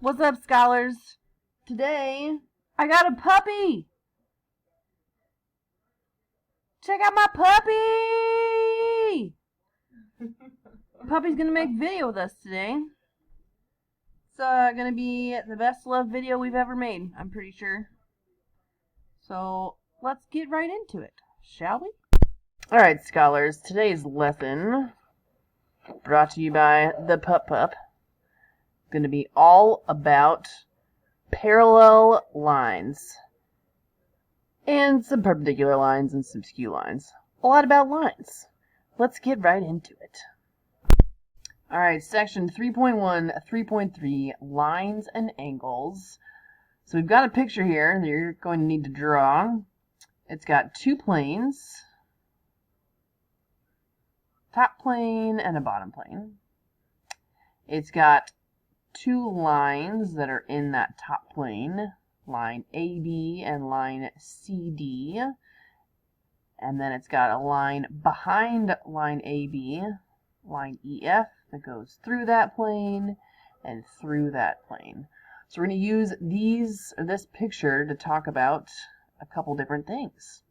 What's up, scholars? Today, I got a puppy! Check out my puppy! Puppy's gonna make video with us today. It's gonna be the best love video we've ever made, I'm pretty sure. So, let's get right into it, shall we? Alright, scholars, today's lesson, brought to you by the Pup Pup, is gonna be all about parallel lines. And some perpendicular lines and some skew lines. A lot about lines. Let's get right into it. Alright, section 3.1, 3.3, lines and angles. So we've got a picture here that you're going to need to draw. It's got two planes. Top plane and a bottom plane. It's got two lines that are in that top plane. Line AB and line CD. And then it's got a line behind line AB, line EF, that goes through that plane and through that plane. So we're going to use this picture to talk about a couple different things.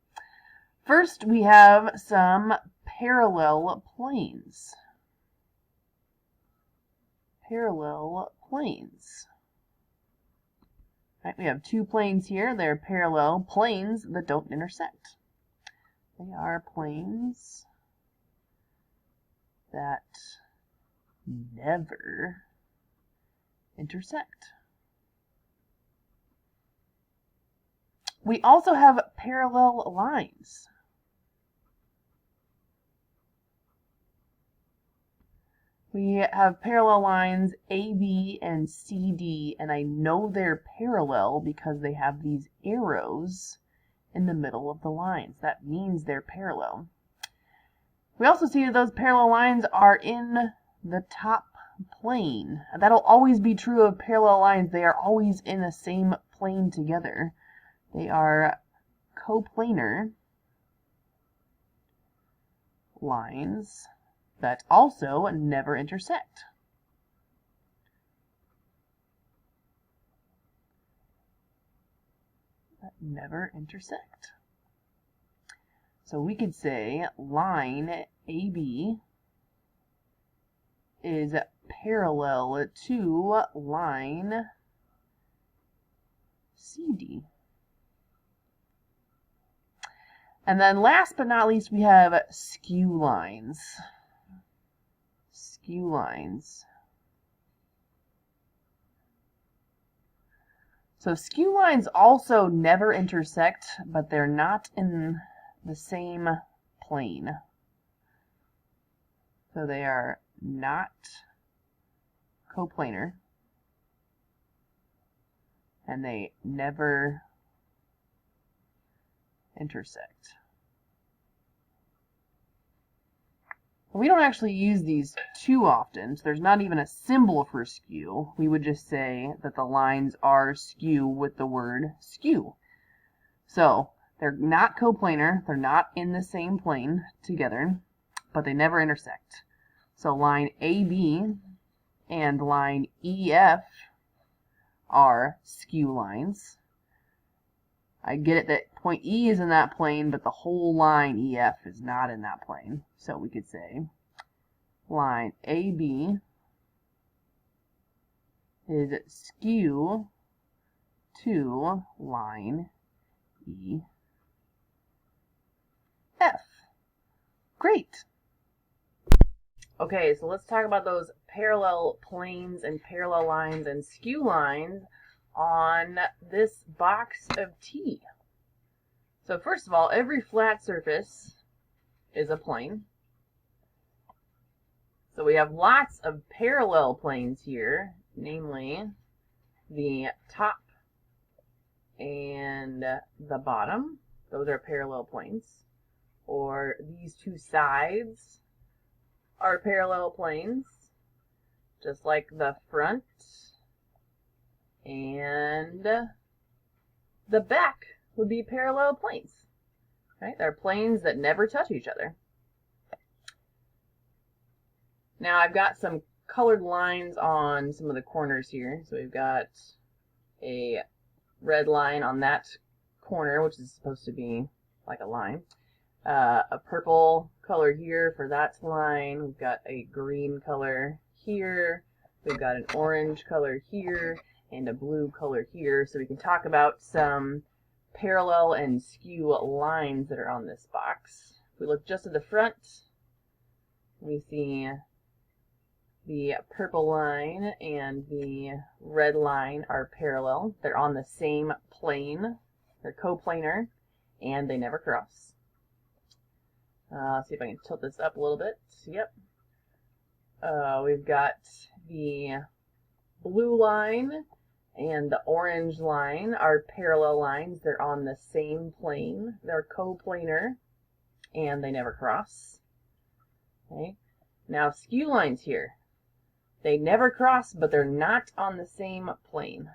First, we have some parallel planes. Parallel planes. Right, we have two planes here. They're parallel planes that don't intersect. They are planes that never intersect. We also have parallel lines. We have parallel lines AB and CD, and I know they're parallel because they have these arrows in the middle of the lines. That means they're parallel. We also see that those parallel lines are in the top plane. That'll always be true of parallel lines. They are always in the same plane together. They are coplanar lines that also never intersect. That never intersect. So we could say line AB is parallel to line CD. And then last but not least, we have skew lines. Skew lines. So skew lines also never intersect, but they're not in the same plane. So they are not coplanar, and they never intersect. We don't actually use these too often, so there's not even a symbol for skew. We would just say that the lines are skew with the word skew. So they're not coplanar, they're not in the same plane together, but they never intersect. So line AB and line EF are skew lines. I get it that point E is in that plane, but the whole line EF is not in that plane. So we could say line AB is skew to line EF. Great. Okay, so let's talk about those parallel planes and parallel lines and skew lines on this box of tea. So first of all, every flat surface is a plane. So we have lots of parallel planes here, namely the top and the bottom. Those are parallel planes. Or these two sides are parallel planes, just like the front and the back would be parallel planes. Right? They're planes that never touch each other. Now I've got some colored lines on some of the corners here. So we've got a red line on that corner, which is supposed to be like a line. A purple color here for that line. We've got a green color here. We've got an orange color here and a blue color here. So we can talk about some parallel and skew lines that are on this box. If we look just at the front, we see the purple line and the red line are parallel. They're on the same plane. They're coplanar, and they never cross. See if I can tilt this up a little bit. Yep. We've got the blue line and the orange line are parallel lines. They're on the same plane. They're coplanar, and they never cross. Okay. Now skew lines here. They never cross, but they're not on the same plane.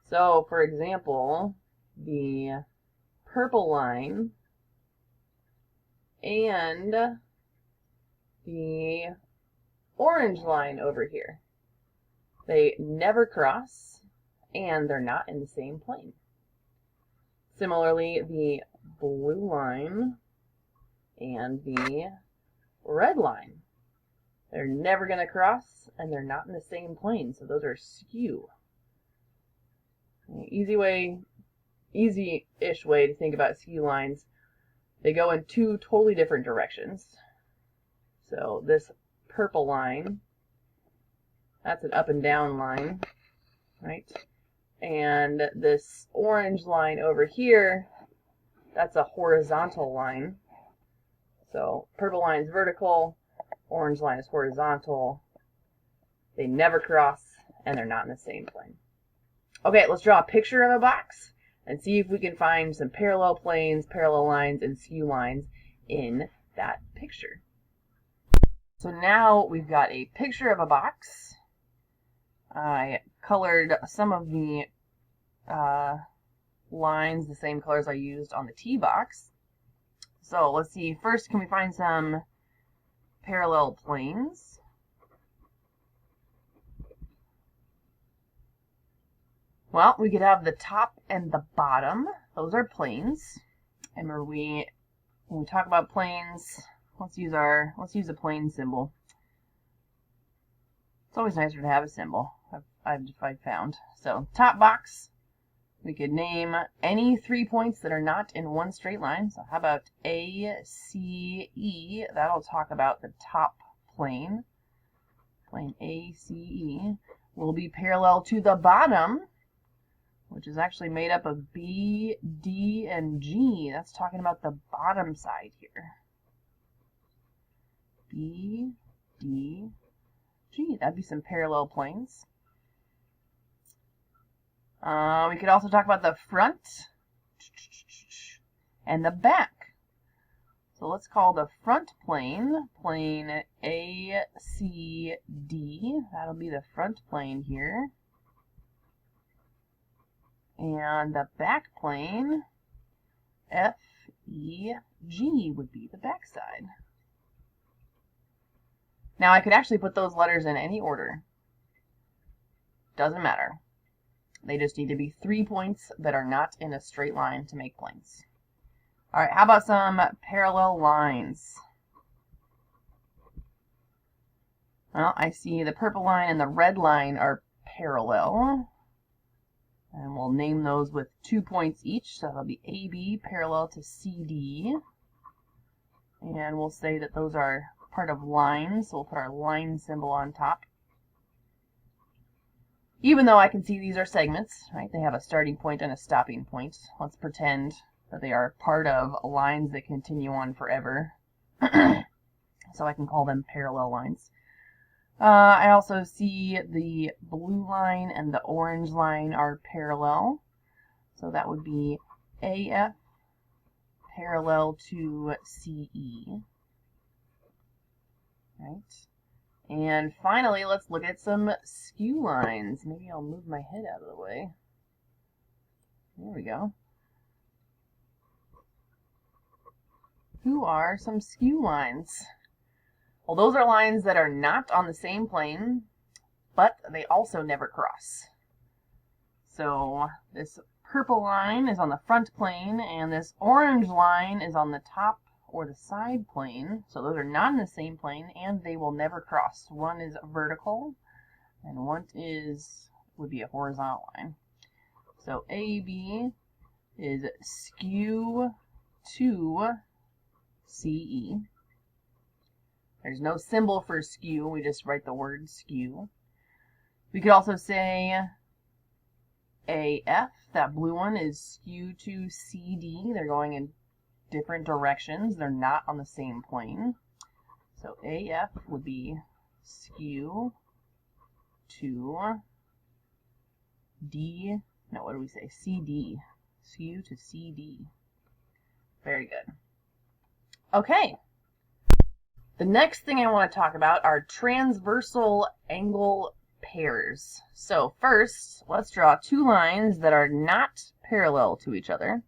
So, for example, the purple line and the orange line over here, they never cross, and they're not in the same plane. Similarly, the blue line and the red line, they're never going to cross, and they're not in the same plane, so those are skew. Easy-ish way to think about skew lines. They go in two totally different directions. So this purple line, that's an up and down line, right? And this orange line over here, that's a horizontal line. So purple line is vertical, orange line is horizontal. They never cross, and they're not in the same plane. Okay, let's draw a picture of a box and see if we can find some parallel planes, parallel lines, and skew lines in that picture. So now we've got a picture of a box. I colored some of the lines the same colors I used on the T box. So let's see, first can we find some parallel planes? Well, we could have the top and the bottom. Those are planes. And when we talk about planes, let's use a plane symbol. It's always nicer to have a symbol, I've found. So top box, we could name any 3 points that are not in one straight line. So how about A, C, E? That'll talk about the top plane. Plane A, C, E will be parallel to the bottom, which is actually made up of B, D, and G. That's talking about the bottom side here. B, D, G. That'd be some parallel planes. We could also talk about the front and the back. So let's call the front plane, plane A, C, D. That'll be the front plane here. And the back plane, F, E, G, would be the back side. Now I could actually put those letters in any order. Doesn't matter. They just need to be 3 points that are not in a straight line to make planes. Alright, how about some parallel lines? Well, I see the purple line and the red line are parallel. And we'll name those with 2 points each. So that'll be AB parallel to CD. And we'll say that those are part of lines. So we'll put our line symbol on top. Even though I can see these are segments, right? They have a starting point and a stopping point. Let's pretend that they are part of lines that continue on forever. So I can call them parallel lines. I also see the blue line and the orange line are parallel. So that would be AF parallel to CE. Right? And finally, let's look at some skew lines. Maybe I'll move my head out of the way. There we go. Who are some skew lines? Well, those are lines that are not on the same plane, but they also never cross. So this purple line is on the front plane, and this orange line is on the top or the side plane. So those are not in the same plane, and they will never cross. One is vertical, and one would be a horizontal line. So AB is skew to CE. There's no symbol for skew, we just write the word skew. We could also say AF, that blue one, is skew to CD. They're going in different directions. They're not on the same plane. So AF would be skew to CD. Skew to CD. Very good. Okay. The next thing I want to talk about are transversal angle pairs. So first, let's draw two lines that are not parallel to each other.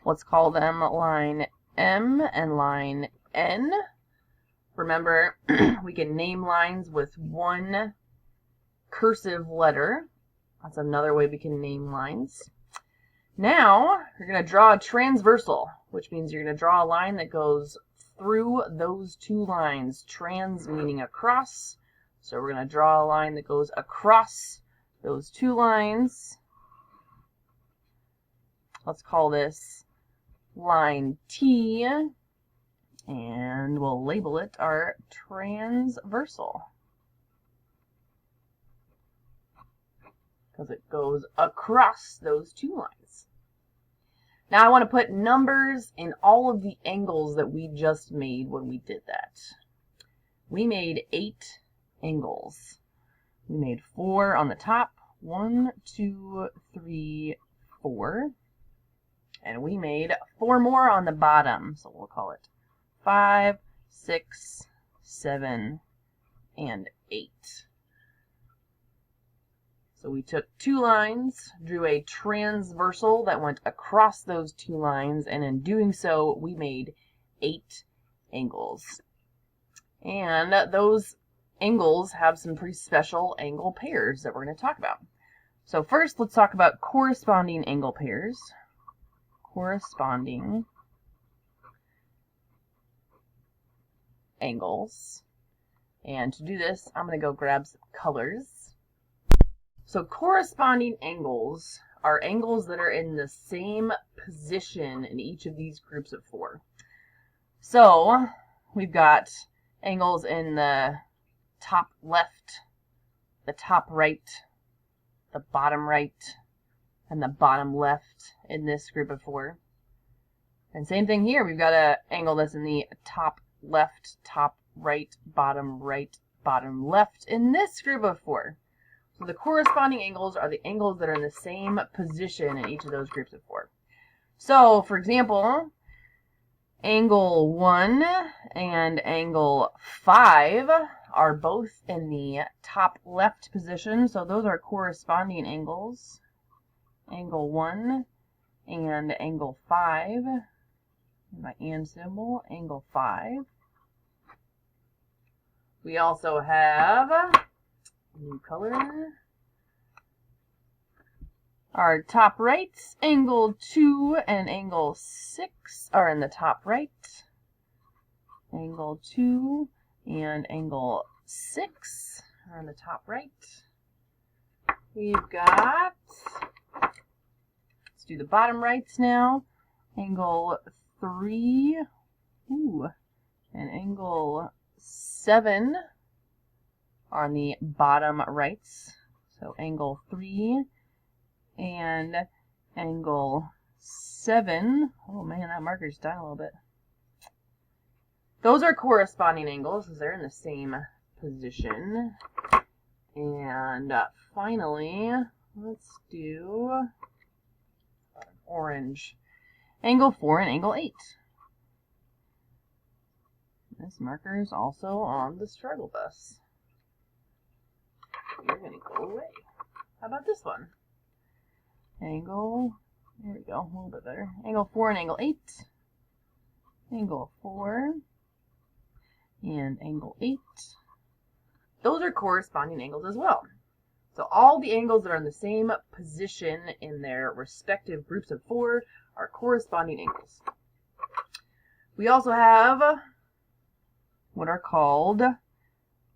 Let's call them line M and line N. Remember, we can name lines with one cursive letter. That's another way we can name lines. Now, you're going to draw a transversal, which means you're going to draw a line that goes through those two lines. Trans meaning across. So we're going to draw a line that goes across those two lines. Let's call this line T, and we'll label it our transversal, because it goes across those two lines. Now I want to put numbers in all of the angles that we just made when we did that. We made 8 angles. We made 4 on the top, 1, 2, 3, 4. And we made 4 more on the bottom, so we'll call it 5, 6, 7, and 8. So we took 2 lines, drew a transversal that went across those 2 lines, and in doing so, we made 8 angles. And those angles have some pretty special angle pairs that we're going to talk about. So first, let's talk about corresponding angle pairs. Corresponding angles. And to do this, I'm going to go grab some colors. So corresponding angles are angles that are in the same position in each of these groups of 4. So we've got angles in the top left, the top right, the bottom right, and the bottom left in this group of 4. And same thing here, we've got an angle that's in the top left, top right, bottom left in this group of 4. So the corresponding angles are the angles that are in the same position in each of those groups of 4. So, for example, angle 1 and angle 5 are both in the top left position, so those are corresponding angles. Angle 1 and angle 5, my and symbol, angle 5. We also have new color. Our top rights, angle 2 and angle 6 are in the top right. Angle 2 and angle 6 are in the top right. We've got, let's do the bottom rights now. Angle 3, and angle 7 on the bottom rights. So angle 3 and angle 7. Oh man, that marker's down a little bit. Those are corresponding angles because they're in the same position. And finally, let's do orange. Angle 4 and angle 8. This marker is also on the struggle bus. You're going to go away. How about this one? Angle There we go, a little bit better. Angle 4 and angle 8. Angle 4 and angle 8. Those are corresponding angles as well. So all the angles that are in the same position in their respective groups of 4 are corresponding angles. We also have what are called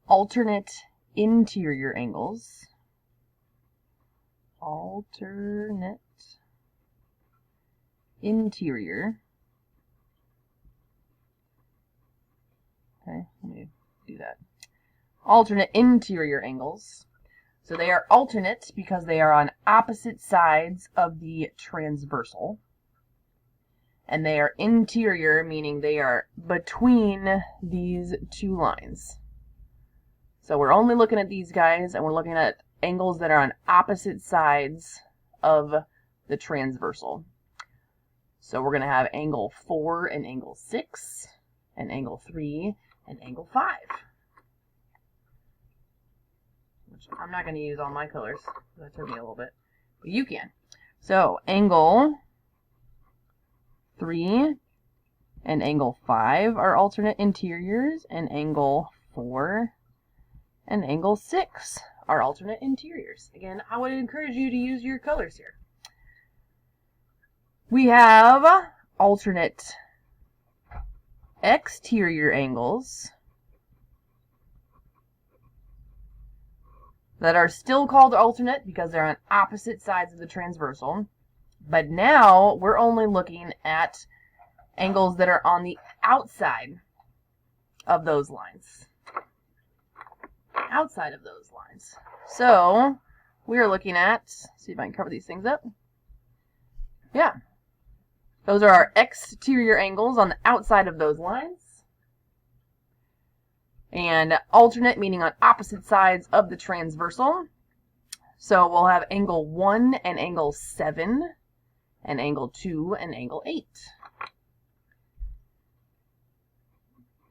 alternate interior angles. Alternate interior. Okay, let me do that. Alternate interior angles. So they are alternate because they are on opposite sides of the transversal. And they are interior, meaning they are between these two lines. So we're only looking at these guys, and we're looking at angles that are on opposite sides of the transversal. So we're going to have angle 4 and angle 6, and angle 3 and angle 5. Which I'm not going to use all my colors. That took me a little bit. But you can. So angle 3 and angle 5 are alternate interiors, and angle 4 and angle 6 are alternate interiors. Again, I would encourage you to use your colors here. We have alternate exterior angles that are still called alternate because they're on opposite sides of the transversal. But now we're only looking at angles that are on the outside of those lines. Outside of those lines. So we are looking at, see if I can cover these things up. Yeah. Those are our exterior angles on the outside of those lines. And alternate meaning on opposite sides of the transversal. So we'll have angle 1 and angle 7, and angle 2 and angle 8.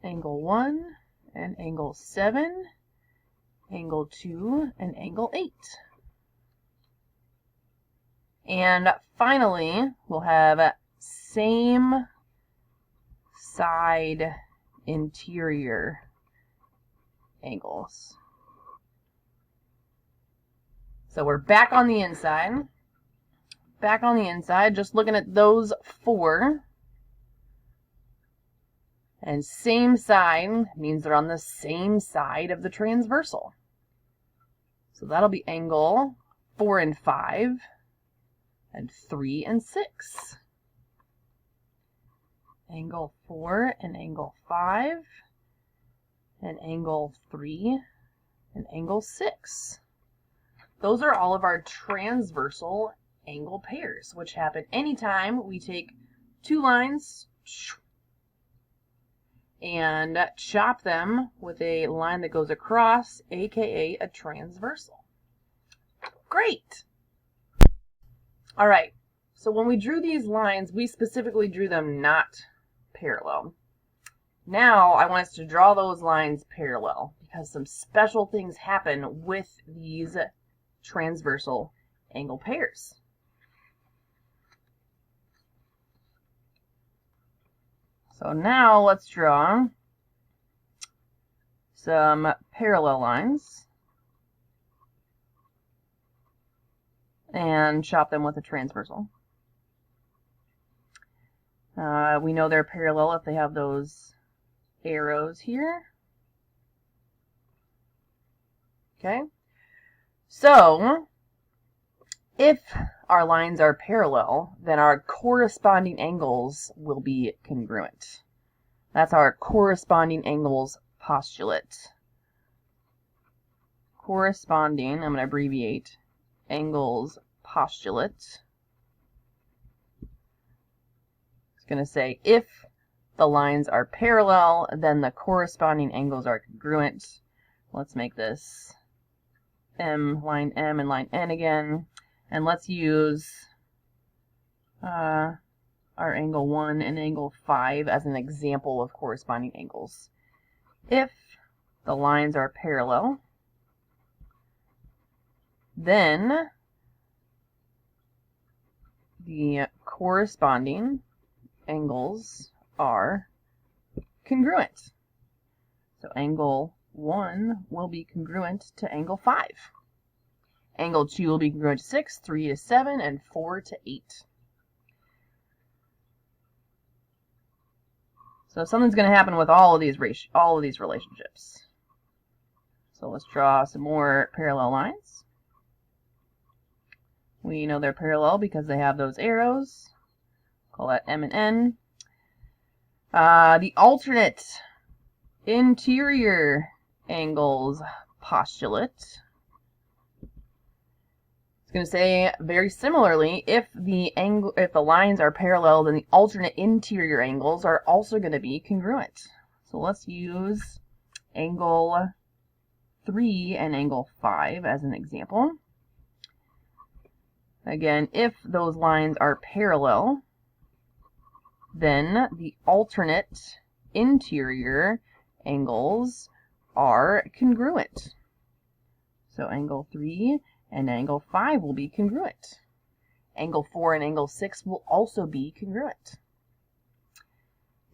Angle 1 and angle 7, angle 2 and angle 8. And finally, we'll have same side interior angles. So we're back on the inside. Back on the inside, just looking at those 4. And same side means they're on the same side of the transversal. So that'll be angle 4 and 5, and 3 and 6. Angle 4 and angle 5, and angle 3 and angle 6. Those are all of our transversal angle pairs, which happen anytime we take two lines and chop them with a line that goes across, aka a transversal. Great! All right, so when we drew these lines, we specifically drew them not parallel. Now I want us to draw those lines parallel because some special things happen with these transversal angle pairs. So now let's draw some parallel lines and chop them with a transversal. We know they're parallel if they have those arrows here. Okay, so if our lines are parallel, then our corresponding angles will be congruent. That's our corresponding angles postulate. Corresponding, I'm going to abbreviate, angles postulate. It's going to say if the lines are parallel, then the corresponding angles are congruent. Let's make this line M and line N again. And let's use our angle 1 and angle 5 as an example of corresponding angles. If the lines are parallel, then the corresponding angles are congruent. So angle 1 will be congruent to angle 5. Angle 2 will be congruent to 6, 3 to 7, and 4 to 8. So something's going to happen with all of these relationships. So let's draw some more parallel lines. We know they're parallel because they have those arrows. Call that M and N. The alternate interior angles postulate. It's going to say very similarly, if the lines are parallel, then the alternate interior angles are also going to be congruent. So let's use angle 3 and angle 5 as an example. Again, if those lines are parallel, then the alternate interior angles are congruent. So angle 3 and angle 5 will be congruent. Angle 4 and angle 6 will also be congruent.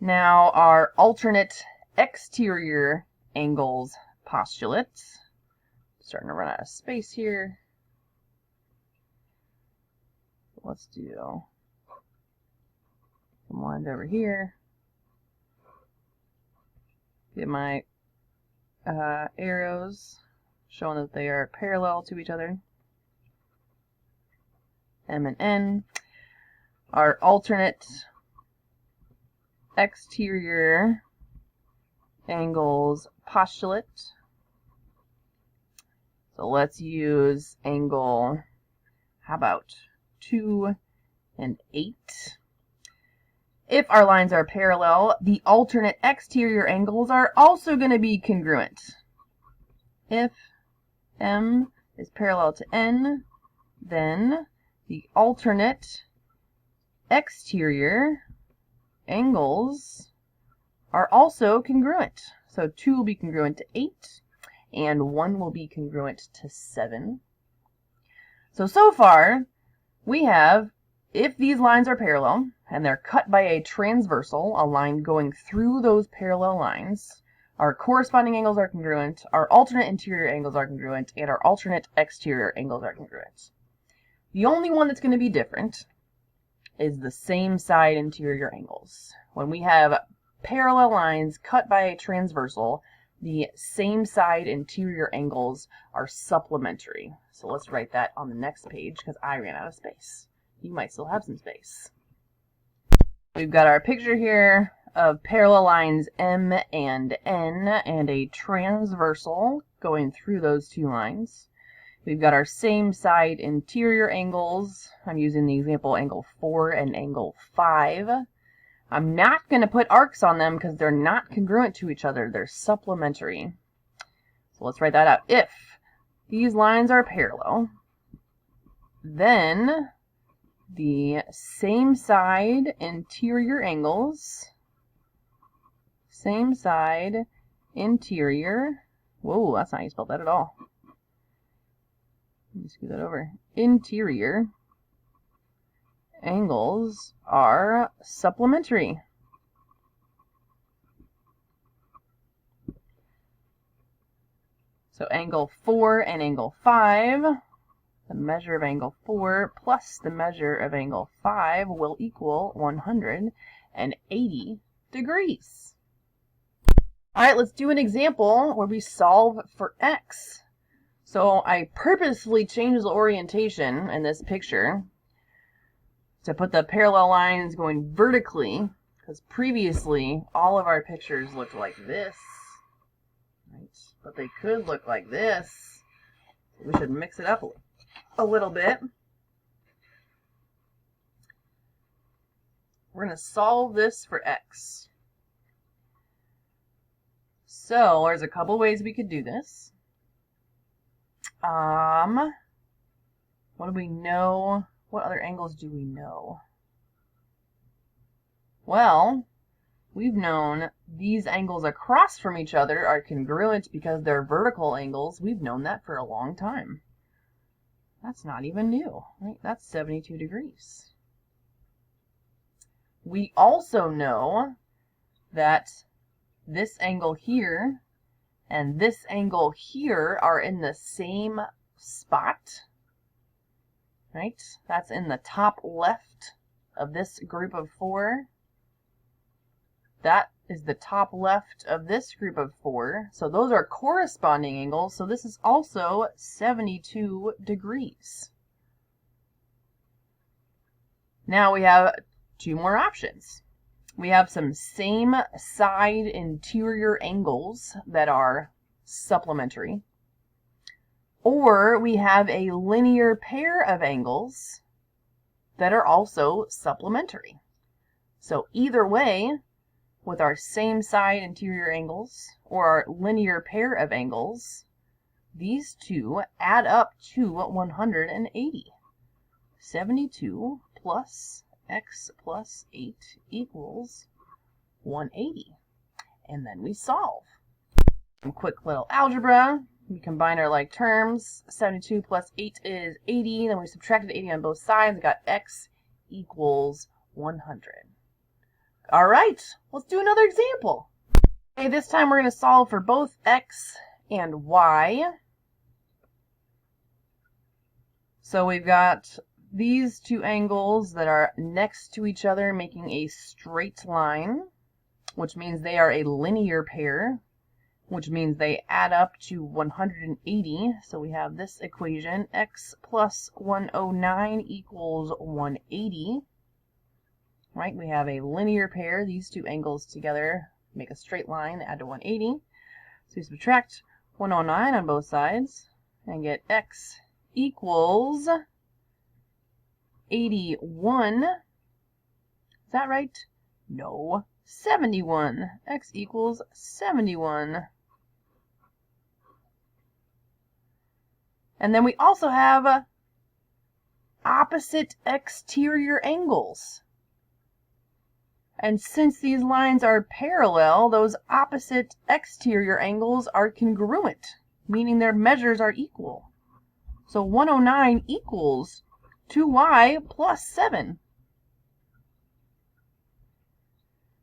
Now our alternate exterior angles postulate. Starting to run out of space here. Let's do some lines over here. Get my arrows showing that they are parallel to each other. M and N. Our alternate exterior angles postulate. So let's use angle, how about 2 and 8. If our lines are parallel, the alternate exterior angles are also going to be congruent. If M is parallel to N, then the alternate exterior angles are also congruent. So 2 will be congruent to 8, and 1 will be congruent to 7. So far, we have, if these lines are parallel, and they're cut by a transversal, a line going through those parallel lines, our corresponding angles are congruent, our alternate interior angles are congruent, and our alternate exterior angles are congruent. The only one that's going to be different is the same side interior angles. When we have parallel lines cut by a transversal, the same side interior angles are supplementary. So let's write that on the next page because I ran out of space. You might still have some space. We've got our picture here of parallel lines M and N and a transversal going through those two lines. We've got our same side interior angles. I'm using the example angle 4 and angle 5. I'm not going to put arcs on them because they're not congruent to each other. They're supplementary. So let's write that out. If these lines are parallel, then the same side interior angles, same side interior, whoa, that's not how you spelled that at all. Let me scoot that over. Interior angles are supplementary. So angle 4 and angle 5, the measure of angle 4 plus the measure of angle 5 will equal 180 degrees. All right, let's do an example where we solve for x. So I purposefully changed the orientation in this picture to put the parallel lines going vertically, because previously all of our pictures looked like this, right? But they could look like this. We should mix it up a little bit. We're going to solve this for x. So there's a couple ways we could do this. What do we know? What other angles do we know? Well, we've known these angles across from each other are congruent because they're vertical angles. We've known that for a long time. That's not even new, right? That's 72 degrees. we also know that this angle here and this angle here are in the same spot, right? That's in the top left of this group of 4. That is the top left of this group of 4. So those are corresponding angles. So this is also 72 degrees. Now we have 2 more options. We have some same side interior angles that are supplementary. Or we have a linear pair of angles that are also supplementary. So either way, with our same side interior angles or our linear pair of angles, these two add up to 180. 72 plus x plus 8 equals 180. And then we solve. Some quick little algebra. We combine our like terms. 72 plus 8 is 80. Then we subtracted 80 on both sides. We got x equals 100. All right, let's do another example. Okay, this time we're going to solve for both x and y. So we've got these 2 angles that are next to each other making a straight line, which means they are a linear pair, which means they add up to 180. So we have this equation, x plus 109 equals 180. Right, we have a linear pair. These 2 angles together make a straight line, add to 180. So we subtract 109 on both sides and get x equals 81. Is that right? No, 71. X equals 71. And then we also have opposite exterior angles. And since these lines are parallel, those opposite exterior angles are congruent, meaning their measures are equal. So 109 equals 2y plus 7.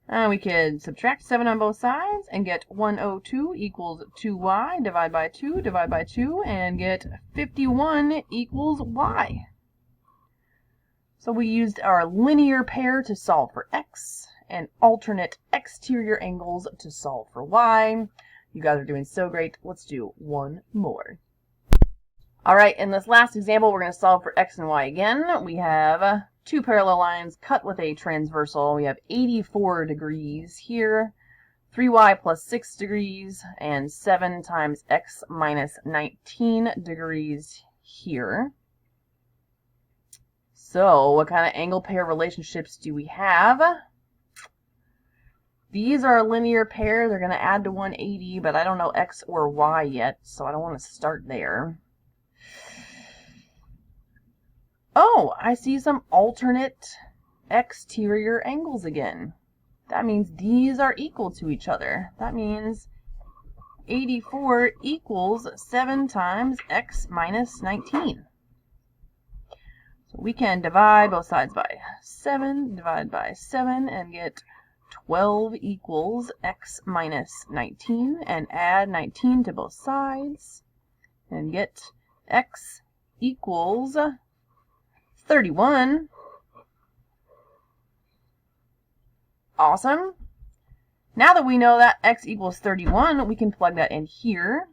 And we could subtract 7 on both sides and get 102 equals 2y, divide by 2, and get 51 equals y. So we used our linear pair to solve for x and alternate exterior angles to solve for y. You guys are doing so great. Let's do one more. All right, in this last example, we're going to solve for x and y again. We have 2 parallel lines cut with a transversal. We have 84 degrees here, 3y plus 6 degrees, and 7 times x minus 19 degrees here. So what kind of angle pair relationships do we have? These are a linear pair. They're going to add to 180, but I don't know x or y yet, so I don't want to start there. Oh, I see some alternate exterior angles again. That means these are equal to each other. That means 84 equals 7 times x minus 19. So we can divide both sides by 7, divide by 7, and get 12 equals x minus 19, and add 19 to both sides, and get x equals 31. Awesome. Now that we know that x equals 31, we can plug that in here.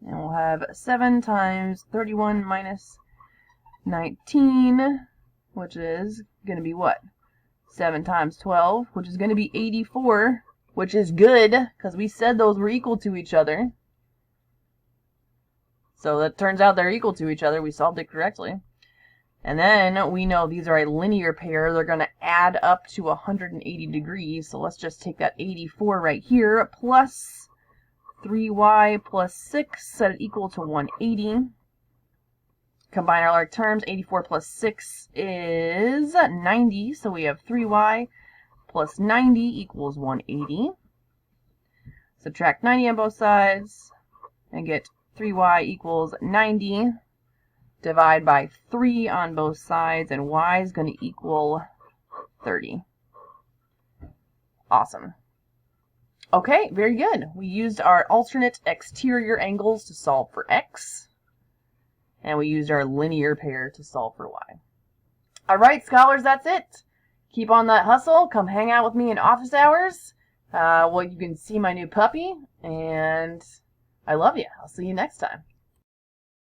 And we'll have 7 times 31 minus 19, which is going to be what? 7 times 12, which is going to be 84, which is good, because we said those were equal to each other. So that turns out they're equal to each other. We solved it correctly. And then we know these are a linear pair. They're going to add up to 180 degrees. So let's just take that 84 right here, plus 3y plus 6, set it equal to 180. Combine our like terms. 84 plus 6 is 90. So we have 3y plus 90 equals 180. Subtract 90 on both sides and get 3y equals 90. Divide by 3 on both sides, and y is going to equal 30. Awesome. Okay, very good. We used our alternate exterior angles to solve for x. And we used our linear pair to solve for y. All right, scholars, that's it. Keep on that hustle. Come hang out with me in office hours. Well, you can see my new puppy. And I love you. I'll see you next time.